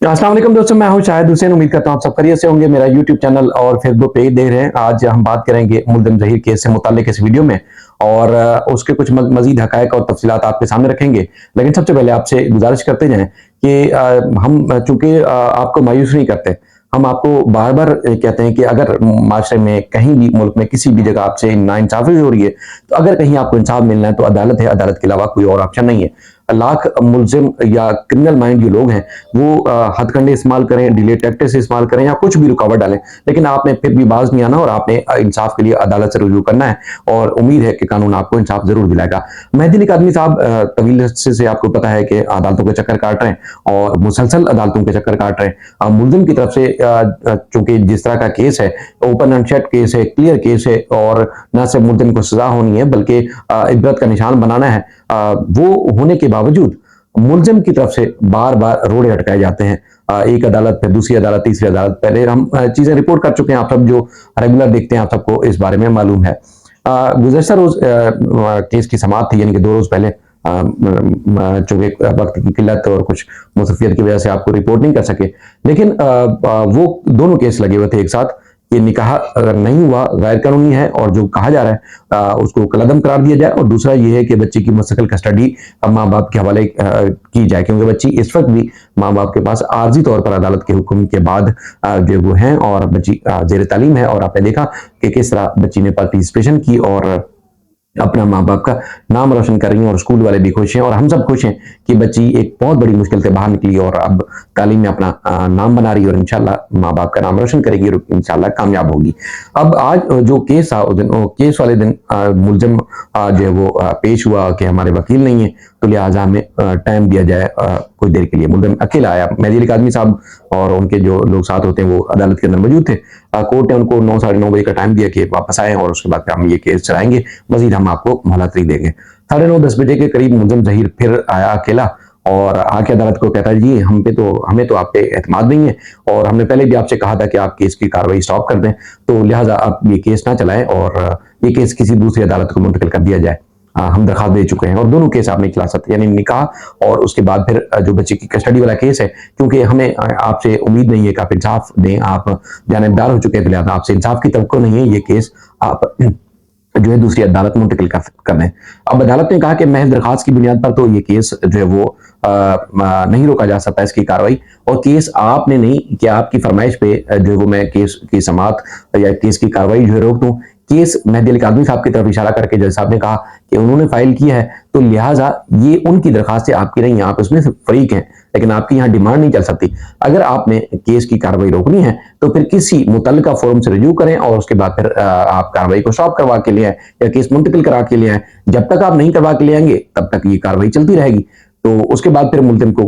अस्सलाम वालेकुम दोस्तों, मैं हूं शाहिद हुसैन। उम्मीद करता हूं आप सब खैरियत से होंगे। मेरा यूट्यूब चैनल और फेसबुक पेज देख रहे हैं। आज हम बात करेंगे मुल्ज़िम ज़हीर केस से मुताल्लिक इस वीडियो में, और उसके कुछ मज़ीद हक़ाइक़ और तफ़सीलात आपके सामने रखेंगे। लेकिन सबसे पहले आपसे गुज़ारिश करते जाएँ कि हम चूँकि आपको मायूस नहीं करते, हम आपको बार-बार कहते हैं कि अगर माशरे में कहीं भी, मुल्क में किसी भी जगह आपसे नाइंसाफ़ी हो रही है, तो अगर कहीं आपको इंसाफ मिलना है तो अदालत है, अदालत के अलावा कोई और ऑप्शन नहीं है। लाख मुल्ज़िम या क्रिमिनल माइंड जो लोग हैं, वो हथकंडे इस्तेमाल करें, डिले टैक्टिक्स इस्तेमाल करें या कुछ भी रुकावट डालें, लेकिन आपने फिर भी बाज नहीं आना और आपने इंसाफ के लिए अदालत से रुजू करना है, और उम्मीद है कि कानून आपको इंसाफ जरूर दिलाएगा। मेहदी अली कादमी साहब तवील अरसे से आपको पता है कि अदालतों के चक्कर काट रहे हैं और मुसलसल अदालतों के चक्कर काट रहे हैं। मुल्जिम की तरफ से चूंकि जिस तरह का केस है, ओपन एंड शट केस है, क्लियर केस है, और न सिर्फ मुल्जिम को सजा होनी है बल्कि इबरत का निशान बनाना है, वो होने के बावजूद मुल्जिम की तरफ से बार बार रोड़े अटकाए जाते हैं। एक अदालत फिर दूसरी अदालत, तीसरी अदालत। पहले हम चीजें रिपोर्ट कर चुके हैं, आप सब जो रेगुलर देखते हैं आप सबको इस बारे में मालूम है। गुज़श्ता रोज केस की समाअत थी, यानी कि 2 रोज पहले, चूंकि वक्त की किल्लत और कुछ मुसफ़ियत की वजह से आपको रिपोर्ट नहीं कर सके, लेकिन वो दोनों केस लगे हुए थे एक साथ। ये निकाह अगर नहीं हुआ, गैर कानूनी है, और जो कहा जा रहा है उसको कलअदम करार दिया जाए। और दूसरा ये है कि बच्चे की मुस्तकिल कस्टडी माँ बाप के हवाले की जाए, क्योंकि बच्ची इस वक्त भी माँ बाप के पास आर्जी तौर पर अदालत के हुक्म के बाद जो वो हैं, और बच्ची जेर तालीम है। और आपने देखा कि किस तरह बच्ची ने पार्टिसिपेशन की और अपना माँ बाप का नाम रोशन कर रही हैं, और स्कूल वाले भी खुश हैं और हम सब खुश हैं कि बच्ची एक बहुत बड़ी मुश्किल से बाहर निकली और अब तालीम में अपना नाम बना रही है, और इंशाल्लाह माँ बाप का नाम रोशन करेगी और इंशाल्लाह कामयाब होगी। अब आज जो केस था, उस दिन केस वाले दिन मुलजिम जो है वो पेश हुआ कि हमारे वकील नहीं है, तो लिहाजा हमें टाइम दिया जाए कुछ देर के लिए। मुलजिम अकेला आया। मेहदी अली कादमी साहब और उनके जो लोग साथ होते हैं वो अदालत के अंदर मौजूद थे। कोर्ट ने उनको 9 साढ़े 9 बजे का टाइम दिया कि वापस आए, और उसके बाद हम ये केस चलाएंगे, मजीद हम आपको मोहलत नहीं देंगे। 9:30-10 बजे के करीब मुलजिम ज़हीर फिर आया अकेला, और आके अदालत को कहता है, जी हमें तो आप पे एतमाद नहीं है, और हमने पहले भी आपसे कहा था कि आप केस की कार्रवाई स्टॉप कर दें, तो लिहाजा आप ये केस ना चलाएं और ये केस किसी दूसरी अदालत को मुंतकिल कर दिया जाए। हम दरखास्त दे चुके हैं, और दोनों केस आपने खिलाफत, यानी निकाह और उसके बाद फिर जो बच्चे की कस्टडी वाला केस है, क्योंकि हमें आपसे उम्मीद नहीं है कि आप इंसाफ दें, आप जानिबदार हो चुके हैं, तो लिहाजा आपसे इंसाफ की तवक्को नहीं है, ये केस आप जो है दूसरी अदालत में मुंतकिल कर दें। अब अदालत ने कहा कि महज दरखास्त की बुनियाद पर तो ये केस जो है वो नहीं रोका जा सकता इसकी कार्रवाई, और केस आपने नहीं कि आपकी फरमाइश पे जो है वो मैं केस की समाअत या केस की कार्रवाई जो है रोक दूं। केस मेहदी अली कादमी साहब की तरफ इशारा करके जज साहब ने कहा कि उन्होंने फाइल किया है, तो लिहाजा ये उनकी दरखास्त है, आपकी नहीं, आप उसमें फरीक हैं, लेकिन आपकी यहाँ डिमांड नहीं चल सकती। अगर आपने केस की कार्रवाई रोकनी है तो फिर किसी मुतल्लिका फोरम से रिव्यू करें, और उसके बाद फिर आप कार्रवाई को स्टॉप करवा के ले आए या केस मुंतकिल करा के ले आए। जब तक आप नहीं करवा के ले आएंगे तब तक ये कार्रवाई चलती रहेगी। तो उसके बाद फिर मुल्जिम को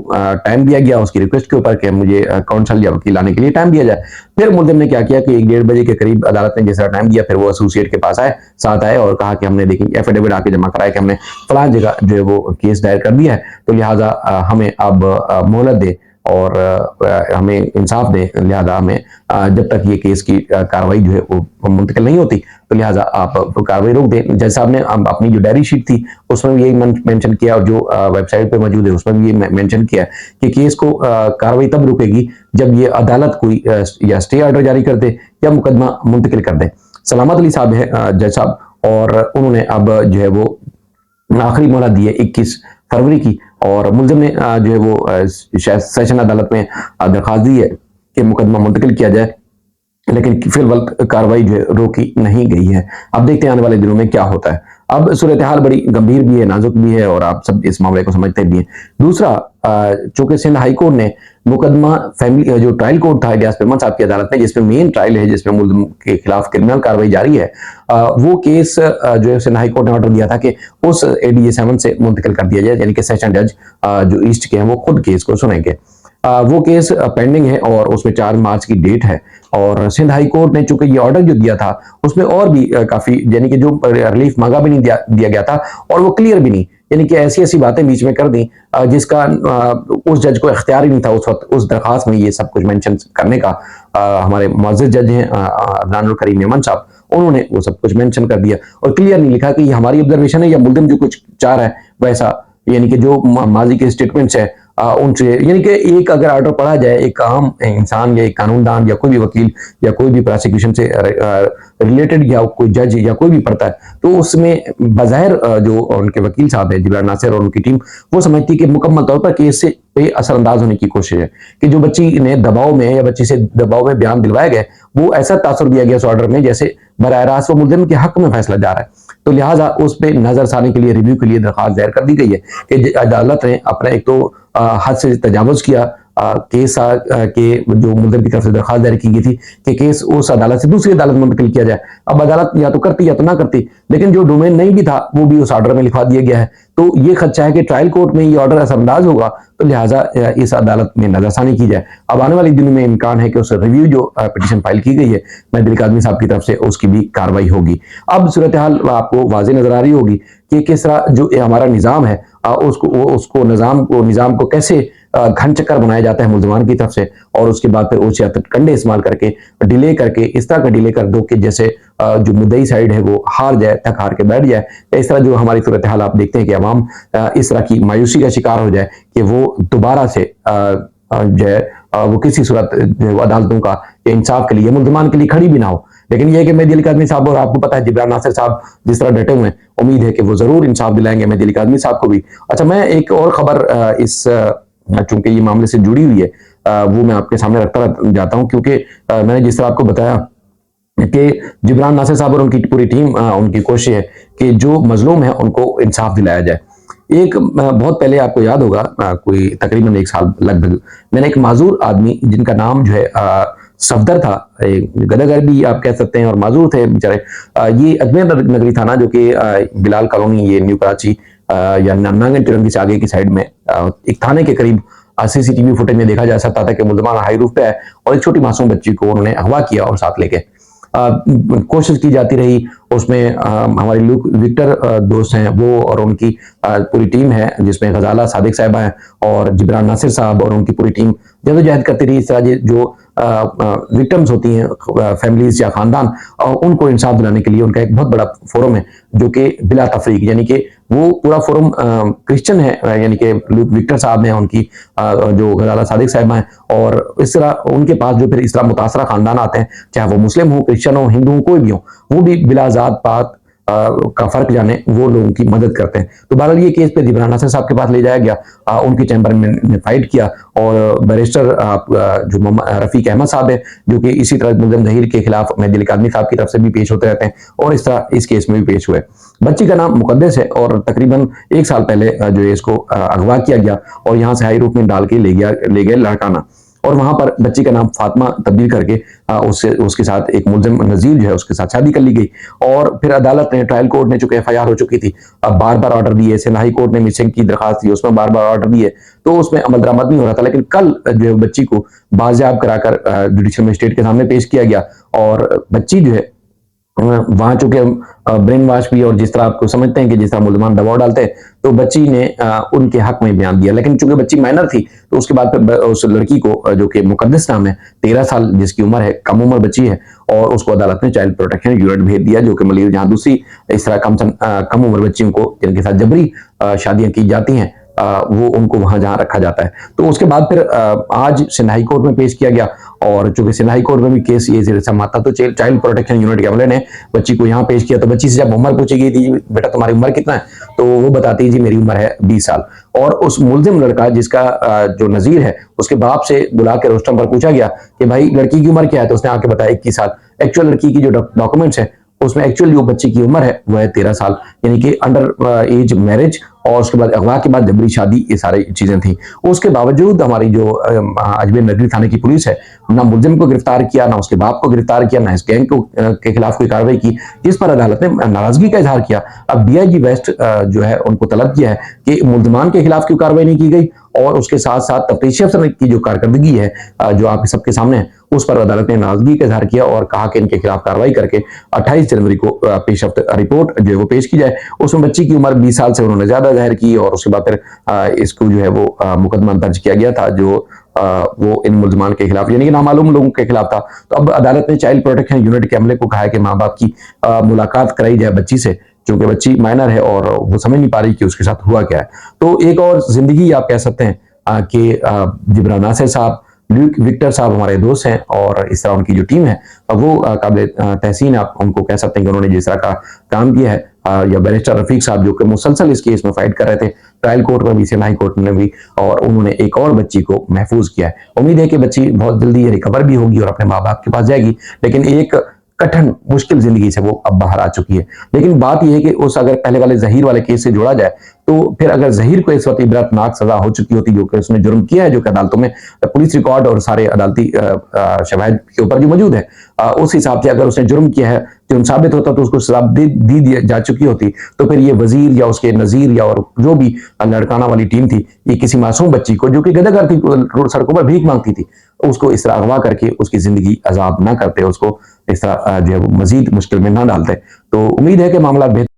टाइम दिया गया उसकी रिक्वेस्ट के ऊपर कि मुझे काउंसल या वकील आने के लिए टाइम दिया जाए। फिर मुल्जिम ने क्या किया कि 1-1:30 बजे के करीब अदालत ने जैसा टाइम दिया, फिर वो एसोसिएट के पास आए, साथ आए और कहा कि हमने देखी एफिडेविट आके जमा कराया कि हमने फलां जगह जो है वो केस दायर कर दिया है, तो लिहाजा हमें अब मोहलत दे और हमें इंसाफ दे। लिहाजा हमें जब तक ये केस की कार्रवाई जो है वो मुंतकिल नहीं होती, तो लिहाजा आप कार्रवाई रोक दें। जज साहब ने अपनी जो डायरी शीट थी उसमें भी यही मेंशन किया, और जो वेबसाइट पे मौजूद है उसमें भी ये मेंशन किया कि केस को कार्रवाई तब रुकेगी जब ये अदालत कोई या स्टे ऑर्डर जारी कर दे या मुकदमा मुंतकिल कर दे। सलामत अली साहब है जज साहब, और उन्होंने अब जो है वो आखिरी मोहलत दी है 21 फरवरी की, और मुल्जिम ने जो है वो सेशन अदालत में दरखास्त दी है कि मुकदमा मुंतकिल किया जाए, लेकिन फिलहाल कार्रवाई जो है रोकी नहीं गई है। अब देखते हैं आने वाले दिनों में क्या होता है। अब सूरत हाल बड़ी गंभीर भी है, नाजुक भी है, और आप सब इस मामले को समझते भी हैं। दूसरा, चूंकि सिंध हाई कोर्ट ने मुकदमा फैमिली जो ट्रायल कोर्ट था इलियास पिरमल साहब की अदालत में, जिसमें मेन ट्रायल है, जिसमें मुल्जिम के खिलाफ क्रिमिनल कार्रवाई जारी है, वो केस जो है सिंध हाई कोर्ट ने ऑर्डर दिया था कि उस ADA 7 से मुंतकिल कर दिया जाए, यानी कि सेशन जज जो ईस्ट के हैं वो खुद केस को सुनेंगे। वो केस पेंडिंग है और उसमें 4 मार्च की डेट है, और सिंध हाई कोर्ट ने चूंकि ये ऑर्डर जो दिया था उसमें और भी काफी, यानी कि जो रिलीफ मांगा भी नहीं दिया गया था, और वो क्लियर भी नहीं, यानी कि ऐसी ऐसी बातें बीच में कर दी जिसका उस जज को इख्तियार ही नहीं था उस वक्त उस दरखास्त में ये सब कुछ मेंशन करने का। हमारे मुअज़्ज़िज़ जज हैं अदनानुल करीम यमन साहब, उन्होंने वो सब कुछ मेंशन कर दिया और क्लियर नहीं लिखा कि ये हमारी ऑब्जर्वेशन है या मुल्जिम जो कुछ चाह रहा है वैसा, यानी कि जो माजी के स्टेटमेंट्स है उनसे, यानी कि एक अगर ऑर्डर पढ़ा जाए एक आम इंसान या एक कानूनदान या कोई भी वकील या कोई भी प्रोसिक्यूशन से रिलेटेड या कोई जज या कोई भी पढ़ता है, तो उसमें बज़ाहिर जो उनके वकील साहब हैं जिब्रान नासिर और उनकी टीम, वो समझती है कि मुकम्मल तौर पर केस से पे असरअंदाज होने की कोशिश है, कि जो बच्ची ने दबाव में या बच्ची से दबाव में बयान दिलवाया गया, वो ऐसा तासुर दिया गया उस ऑर्डर में जैसे बराह रास्त वो मुल्जिम के हक में फैसला जा रहा है। तो लिहाजा उस पर नजरसानी के लिए, रिव्यू के लिए दरखास्त दायर कर दी गई है कि अदालत ने अपना एक तो हद से तजावुज किया, केस के जो मुल्जिम की तरफ से दरखास्त दायर की गई थी कि केस उस अदालत से दूसरी अदालत में मुंतकिल किया जाए। अब अदालत या तो करती या तो ना करती, लेकिन जो डोमेन नहीं भी था वो भी उस ऑर्डर में लिखवा दिया गया है। तो ये खदशा है कि ट्रायल कोर्ट में ये ऑर्डर असरअंदाज होगा, तो लिहाजा इस अदालत में नजरसानी की जाए। अब आने वाले दिनों में इम्कान है कि उस रिव्यू जो पिटीशन फाइल की गई है मैं दिल कादमी साहब की तरफ से, उसकी भी कार्रवाई होगी। अब सूरत हाल आपको वाज़ेह नजर आ रही होगी कि किस तरह जो हमारा निज़ाम है उसको निज़ाम को कैसे घन चक्कर बनाया जाता है मुल्ज़िमान की तरफ से, और उसके बाद फिर ऊंचे कंडे इस्तेमाल करके डिले करके इस तरह का डिले कर दो कि जैसे जो मुद्दई साइड है वो हार जाए, थक हार के बैठ जाए। इस तरह जो हमारी सूरत हाल आप देखते हैं कि अवाम इस तरह की मायूसी का शिकार हो जाए कि वो दोबारा से जो है वो किसी सूरत अदालतों का इंसाफ के लिए मुल्ज़िमान के लिए खड़ी भी ना हो। लेकिन यह है कि मेहदी अली काज़मी साहब, और आपको पता है जिब्रान नासिर साहब जिस तरह डटे हुए हैं, उम्मीद है कि वो जरूर इंसाफ दिलाएंगे मेहदी अली काज़मी साहब को भी। अच्छा, मैं एक और खबर इस चूंकि ये मामले से जुड़ी हुई है वो मैं आपके सामने रखता जाता हूं, क्योंकि मैंने जिस तरह आपको बताया कि जिब्रान नासिर साहब और उनकी पूरी टीम उनकी कोशिश है कि जो मजलूम है उनको इंसाफ दिलाया जाए। एक बहुत पहले आपको याद होगा, कोई तकरीबन 1 साल लगभग, मैंने एक माजूर आदमी जिनका नाम जो है सफदर था, गदागर भी आप कह सकते हैं, और माजूर थे बेचारे, ये अजमेर नगरी थाना जो कि बिलाल कॉलोनी, ये न्यू कराची या नांगन तिरंगी से आगे की साइड में एक थाने के करीब सीसीटीवी फुटेज में देखा जा सकता था कि मुल्ज़िमान हाई रूफ पे है और एक छोटी मासूम बच्ची को उन्होंने अगवा किया और साथ लेके कोशिश की जाती रही। उसमें हमारी लुक विक्टर दोस्त हैं वो और उनकी पूरी टीम है, जिसमें गजाला सादिक साहिबा हैं और जिब्रान नासिर साहब और उनकी पूरी टीम जद्दोजहद करती रही। इस तरह जो विक्टिम्स होती हैं, फैमिलीज या खानदान, उनको इंसाफ दिलाने के लिए उनका एक बहुत बड़ा फोरम है जो कि बिला तफरीक, यानी कि वो पूरा फोरम क्रिश्चियन है, यानी कि लुक विक्टर साहब हैं, उनकी जो गजाला सादिक साहिबा हैं, और इस तरह उनके पास जो फिर इस तरह मुतासरा खानदान आते हैं, चाहे वो मुस्लिम हो, क्रिश्चियन हो, हिंदू हो, कोई भी हो, वो भी बिला जात पात का फर्क जाने वो लोगों की मदद करते हैं। तो बहरहाल ये केस पे जिब्रान नासिर साहब के पास ले जाया गया, उनकी चैम्बर में फाइट किया, और बैरिस्टर जो रफीक अहमद साहब है जो कि इसी तरह मुल्ज़िम ज़हीर के खिलाफ मेहदी अली काज़मी साहब की तरफ से भी पेश होते रहते हैं, और इस तरह इस केस में भी पेश हुए। बच्ची का नाम मुकद्दस है और तकरीबन 1 साल पहले जो है इसको अगवा किया गया और यहाँ से हाई रूफ में डाल के ले गए लाड़काना, और वहां पर बच्ची का नाम फातिमा तब्दील करके उसके साथ एक मुल्जिम नजीर जो है उसके साथ शादी कर ली गई। और फिर अदालत ने, ट्रायल कोर्ट ने, चूंकि एफआईआर हो चुकी थी, अब बार बार ऑर्डर दिए, सिंध हाई कोर्ट ने मिसिंग की दरखास्त दी, उसमें बार बार ऑर्डर दिए, तो उसमें अमल दरामद नहीं हो रहा था। लेकिन कल जो है बच्ची को बाजियाब कराकर जुडिशियल मजिस्ट्रेट के सामने पेश किया गया, और बच्ची जो है वहां चूंकि ब्रेन वॉश भी, और जिस तरह आपको समझते हैं कि जिस तरह मुल्ज़िमान दबाव डालते हैं, तो बच्ची ने उनके हक में बयान दिया। लेकिन चूंकि बच्ची माइनर थी, तो उसके बाद फिर उस लड़की को जो कि मुकद्दस नाम है, 13 साल जिसकी उम्र है, कम उम्र बच्ची है, और उसको अदालत ने चाइल्ड प्रोटेक्शन यूनिट भेज दिया, जो कि मलिर जहां दूसरी इस तरह कम उम्र बच्चियों को जिनके साथ जबरी शादियां की जाती हैं, वो उनको वहां जहां रखा जाता है। तो उसके बाद फिर आज सिंध हाई कोर्ट में पेश किया गया, और चूंकि सिंध हाई कोर्ट में भी केस ये समाता, तो चाइल्ड प्रोटेक्शन यूनिट के अमले ने बच्ची को यहाँ पेश किया। तो बच्ची से जब उम्र पूछी गई थी, बेटा तुम्हारी उम्र कितना है, तो वो बताती है जी मेरी उम्र है 20 साल। और उस मुल्जिम लड़का जिसका जो नजीर है, उसके बाप से बुला के रोस्टम पर पूछा गया कि भाई लड़की की उम्र क्या है, तो उसने आके बताया 21 साल। एक्चुअल लड़की की जो डॉक्यूमेंट्स है उसमें एक्चुअल जो बच्ची की उम्र है वो है 13 साल, यानी कि अंडर एज मैरिज, और उसके बाद अगवा के बाद जबरी शादी, ये सारी चीजें थी। उसके बावजूद हमारी जो अजमेर नगरी थाने की पुलिस है, ना मुल्जिम को गिरफ्तार किया, ना उसके बाप को गिरफ्तार किया, ना इस गैंग को के खिलाफ कोई कार्रवाई की, जिस पर अदालत ने नाराजगी का इजहार किया। अब डीआईजी वेस्ट जो है उनको तलब किया है कि मुल्जिमान के खिलाफ क्यों कार्रवाई नहीं की गई, और उसके साथ साथ तफ्तीशी अफसर की जो कारकर्दगी है जो आप सबके सामने है, उस पर अदालत ने नाराजगी का इजहार किया और कहा कि इनके खिलाफ कार्रवाई करके 28 जनवरी को पेशरफ्त रिपोर्ट जो है वो पेश की जाए। उसमें बच्ची की उम्र 20 साल से उन्होंने ज्यादा जाहिर की, और उसके बाद फिर इसको जो है वो मुकदमा दर्ज किया गया था जो वो इन मुल्जिमान के खिलाफ, यानी कि नामालूम लोगों के खिलाफ था। तो अब अदालत ने चाइल्ड प्रोटेक्शन यूनिट के अमले को कहा है कि माँ बाप की मुलाकात कराई जाए बच्ची से, क्योंकि बच्ची माइनर है और वो समझ नहीं पा रही कि उसके साथ हुआ क्या है। तो एक और जिंदगी आप कह सकते हैं कि जिब्रान नासिर साहब, ल्यूक विक्टर साहब हमारे दोस्त हैं और इस तरह उनकी जो टीम है वो काबिल तहसीन आप उनको कह सकते हैं कि उन्होंने जिस तरह का काम किया है, या बैरिस्टर रफीक साहब जो कि मुसलसल इस केस में फाइट कर रहे थे, ट्रायल कोर्ट में भी, सिविल हाई कोर्ट में भी, और उन्होंने एक और बच्ची को महफूज किया है। उम्मीद है कि बच्ची बहुत जल्दी रिकवर भी होगी और अपने माँ बाप के पास जाएगी, लेकिन एक कठिन मुश्किल जिंदगी से वो अब बाहर आ चुकी है। लेकिन बात यह है कि उस अगर पहले वाले जहीर वाले केस से जोड़ा जाए तो फिर अगर जहीर को इस वक्त इबरतनाक सजा हो चुकी होती जो कि उसने जुर्म किया है, जो कि अदालतों में पुलिस रिकॉर्ड और सारे अदालती शवाहिद के ऊपर जो मौजूद है, उस हिसाब से अगर उसने जुर्म किया है, जुर्म साबित होता तो उसको सजा दी जा चुकी होती, तो फिर ये वजीर या उसके नजीर या और जो भी लड़काना वाली टीम थी, ये किसी मासूम बच्ची को जो कि गदागर थी, सड़कों पर भीख मांगती थी, उसको इस तरह अगवा करके उसकी जिंदगी आजाद ना करते, उसको इस तरह जो है मजीद मुश्किल में ना डालते। तो उम्मीद है कि मामला बेहतर